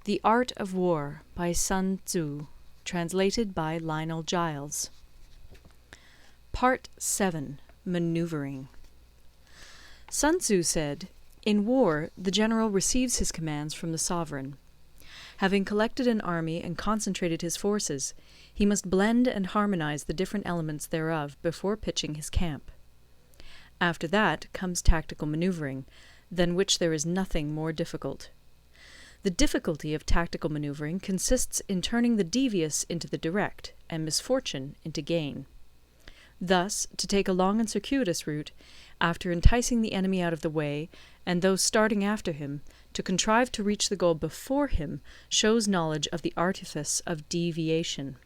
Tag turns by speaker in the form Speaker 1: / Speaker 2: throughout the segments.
Speaker 1: The Art of War by Sun Tzu, translated by Lionel Giles. Part 7. Maneuvering. Sun Tzu said, "In war, the general receives his commands from the sovereign. Having collected an army and concentrated his forces, he must blend and harmonize the different elements thereof before pitching his camp. After that comes tactical maneuvering, than which there is nothing more difficult. The difficulty of tactical maneuvering consists in turning the devious into the direct, and misfortune into gain. Thus, to take a long and circuitous route, after enticing the enemy out of the way, and those starting after him, to contrive to reach the goal before him, shows knowledge of the artifice of deviation.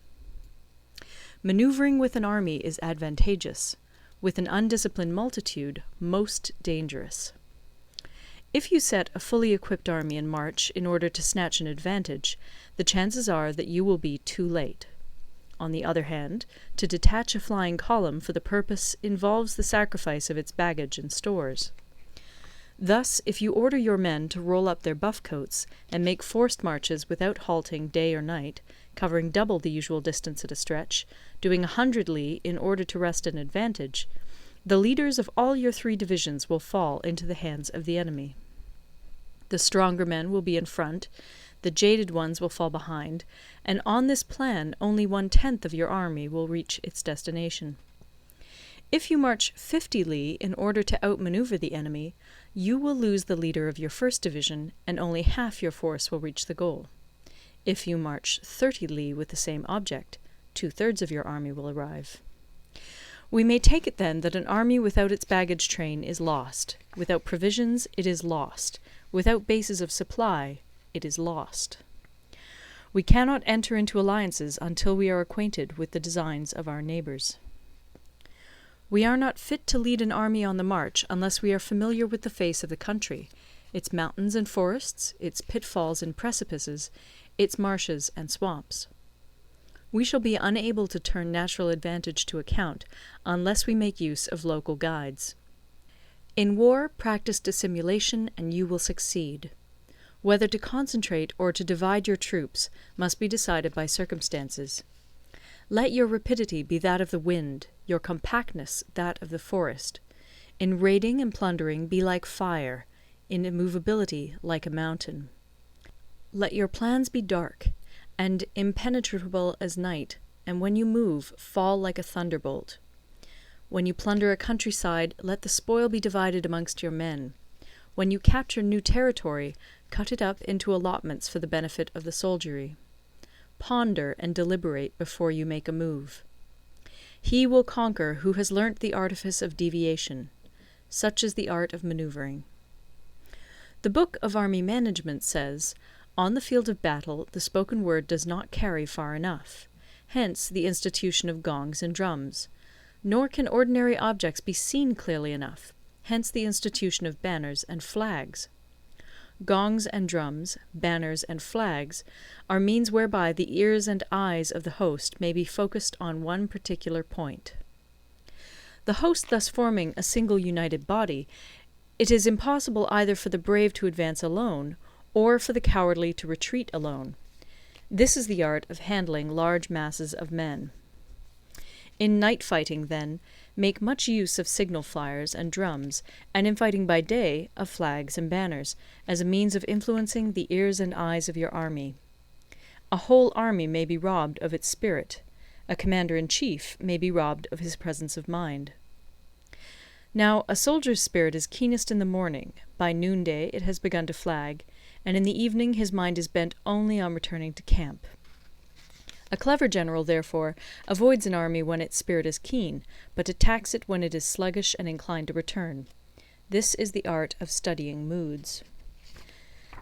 Speaker 1: Maneuvering with an army is advantageous, with an undisciplined multitude most dangerous. If you set a fully equipped army in march in order to snatch an advantage, the chances are that you will be too late. On the other hand, to detach a flying column for the purpose involves the sacrifice of its baggage and stores. Thus, if you order your men to roll up their buff coats and make forced marches without halting day or night, covering double the usual distance at a stretch, doing 100 li in order to wrest an advantage, the leaders of all your 3 divisions will fall into the hands of the enemy. The stronger men will be in front, the jaded ones will fall behind, and on this plan only 1/10 of your army will reach its destination. If you march 50 li in order to outmaneuver the enemy, you will lose the leader of your first division, and only half your force will reach the goal. If you march 30 li with the same object, 2/3 of your army will arrive. We may take it then that an army without its baggage train is lost. Without provisions, it is lost. Without bases of supply, it is lost. We cannot enter into alliances until we are acquainted with the designs of our neighbours. We are not fit to lead an army on the march unless we are familiar with the face of the country, its mountains and forests, its pitfalls and precipices, its marshes and swamps. We shall be unable to turn natural advantage to account unless we make use of local guides. In war, practice dissimulation and you will succeed. Whether to concentrate or to divide your troops must be decided by circumstances. Let your rapidity be that of the wind, your compactness that of the forest. In raiding and plundering be like fire, in immovability like a mountain. Let your plans be dark, and impenetrable as night, and when you move, fall like a thunderbolt. When you plunder a countryside, let the spoil be divided amongst your men. When you capture new territory, cut it up into allotments for the benefit of the soldiery. Ponder and deliberate before you make a move. He will conquer who has learnt the artifice of deviation. Such is the art of maneuvering. The Book of Army Management says, "On the field of battle, the spoken word does not carry far enough. Hence the institution of gongs and drums. Nor can ordinary objects be seen clearly enough. Hence the institution of banners and flags. Gongs and drums, banners and flags, are means whereby the ears and eyes of the host may be focused on one particular point. The host thus forming a single united body, it is impossible either for the brave to advance alone, or for the cowardly to retreat alone. This is the art of handling large masses of men. In night fighting, then, make much use of signal flyers and drums, and in fighting by day, of flags and banners, as a means of influencing the ears and eyes of your army. A whole army may be robbed of its spirit. A commander-in-chief may be robbed of his presence of mind. Now, a soldier's spirit is keenest in the morning, by noonday it has begun to flag, and in the evening his mind is bent only on returning to camp. A clever general, therefore, avoids an army when its spirit is keen, but attacks it when it is sluggish and inclined to return. This is the art of studying moods.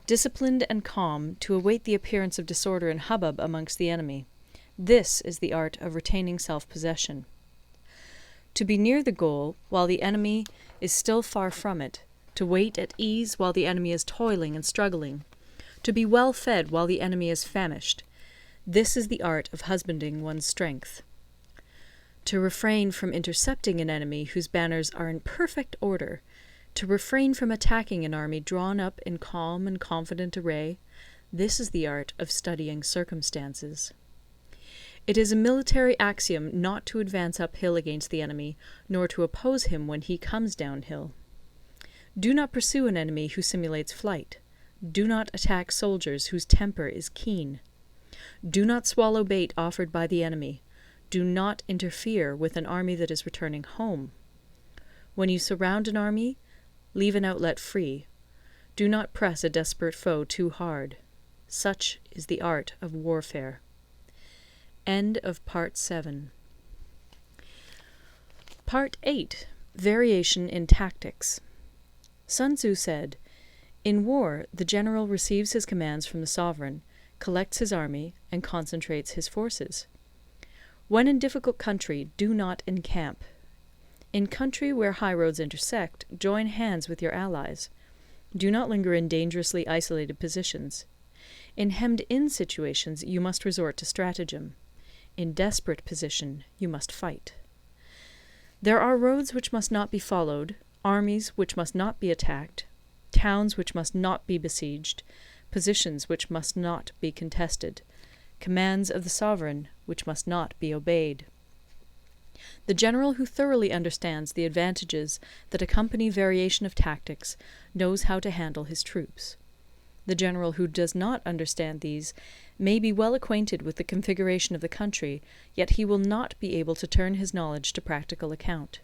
Speaker 1: Disciplined and calm, to await the appearance of disorder and hubbub amongst the enemy. This is the art of retaining self-possession. To be near the goal, while the enemy is still far from it, to wait at ease while the enemy is toiling and struggling, to be well fed while the enemy is famished. This is the art of husbanding one's strength. To refrain from intercepting an enemy whose banners are in perfect order, to refrain from attacking an army drawn up in calm and confident array, This is the art of studying circumstances. It is a military axiom not to advance uphill against the enemy, nor to oppose him when he comes downhill. Do not pursue an enemy who simulates flight. Do not attack soldiers whose temper is keen. Do not swallow bait offered by the enemy. Do not interfere with an army that is returning home. When you surround an army, leave an outlet free. Do not press a desperate foe too hard. Such is the art of warfare. End of Part 7. Part 8. Variation in Tactics. Sun Tzu said, "In war, the general receives his commands from the sovereign, collects his army, and concentrates his forces. When in difficult country, do not encamp. In country where highroads intersect, join hands with your allies. Do not linger in dangerously isolated positions. In hemmed-in situations, you must resort to stratagem. In desperate position, you must fight. There are roads which must not be followed, armies which must not be attacked, towns which must not be besieged, positions which must not be contested, commands of the sovereign which must not be obeyed." The general who thoroughly understands the advantages that accompany variation of tactics knows how to handle his troops. The general who does not understand these may be well acquainted with the configuration of the country, yet he will not be able to turn his knowledge to practical account.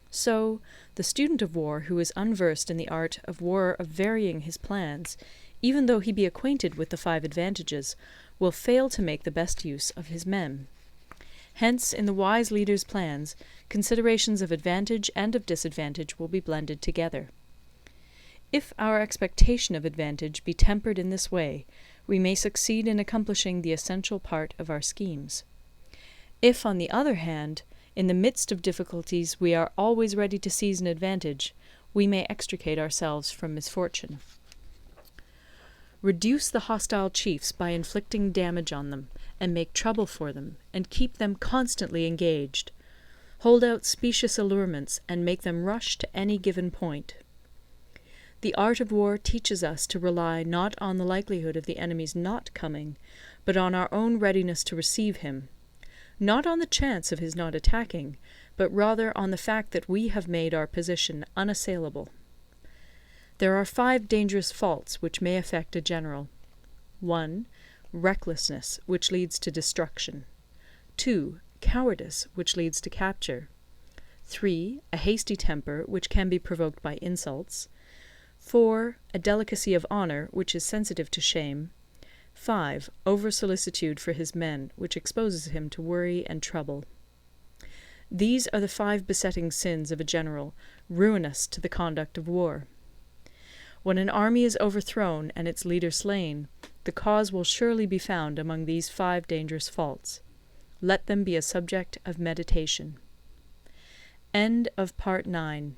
Speaker 1: So, the student of war who is unversed in the art of war of varying his plans, even though he be acquainted with the 5 advantages, will fail to make the best use of his men. Hence, in the wise leader's plans, considerations of advantage and of disadvantage will be blended together. If our expectation of advantage be tempered in this way, we may succeed in accomplishing the essential part of our schemes. If, on the other hand, in the midst of difficulties we are always ready to seize an advantage, we may extricate ourselves from misfortune. Reduce the hostile chiefs by inflicting damage on them, and make trouble for them, and keep them constantly engaged. Hold out specious allurements, and make them rush to any given point. The art of war teaches us to rely not on the likelihood of the enemy's not coming, but on our own readiness to receive him, not on the chance of his not attacking, but rather on the fact that we have made our position unassailable. There are 5 dangerous faults which may affect a general. 1. Recklessness, which leads to destruction. 2. Cowardice, which leads to capture. 3. A hasty temper, which can be provoked by insults. 4. A delicacy of honour, which is sensitive to shame. 5. Over-solicitude for his men, which exposes him to worry and trouble. These are the 5 besetting sins of a general, ruinous to the conduct of war. When an army is overthrown and its leader slain, the cause will surely be found among these 5 dangerous faults. Let them be a subject of meditation. End of Part 9.